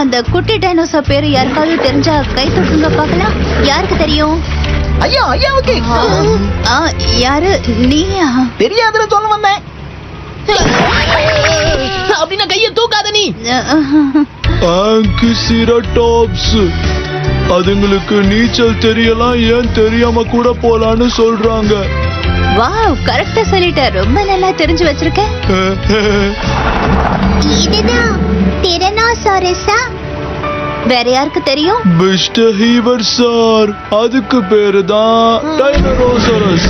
அந்த குட்டி டைனோசர் பேரு யாருக்காவது தெரிஞ்சா கை தொட்டுங்க பார்க்கலாம். யாருக்கு தெரியும்? ஐயா ஐயாவுக்கு யாரு? நீயா? தெரியாதுல சொல்ல வந்தேன். அப்படின்னா கைய தூக்காத நீ. ஆங்கிசிராடாப்ஸ் அதுங்களுக்கு நீச்சல் தெரியலாம், ஏன் தெரியாம கூட போலான்னு சொல்றாங்க. வாவ், கரெக்டா சொல்லிட்ட. ரொம்ப நல்லா தெரிஞ்சு வச்சிருக்க. இதுதான் டிரனோசாரஸா? வேற யாருக்கு தெரியும்? மிஸ்டர் ஹீவர் சார், அதுக்கு பேரு தான் டைனோசாரஸ்.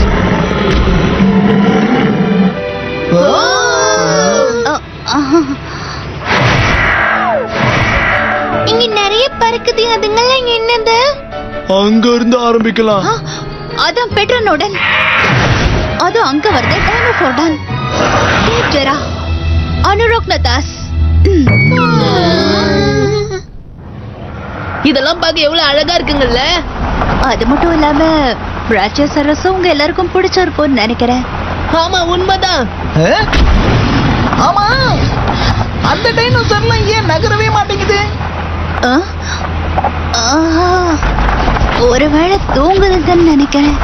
இங்க நிறைய பறக்குது. அதுங்கெல்லாம் என்னது? அங்க இருந்து ஆரம்பிக்கலாம். அதான் பெட்ரோனோடன். அது அங்க வருது. டைனோஃபோர்டான், டேப்டெரா, அனுரோக்னதாஸ். இதெல்லாம் பார்க்க எவ்வளவு அழகா இருக்குங்கல்ல. அது மட்டும் இல்லாம பிராச்சியோசாரஸும் உங்க எல்லாருக்கும் பிடிச்சிருக்கும்னு நினைக்கிறேன். ஆமா, உண்மைதான். ஆமா, அந்த டைனோசர்லாம் ஏன் நகரவே மாட்டேங்குது? ஒருவேளை தூங்குதுன்னு நினைக்கிறேன்.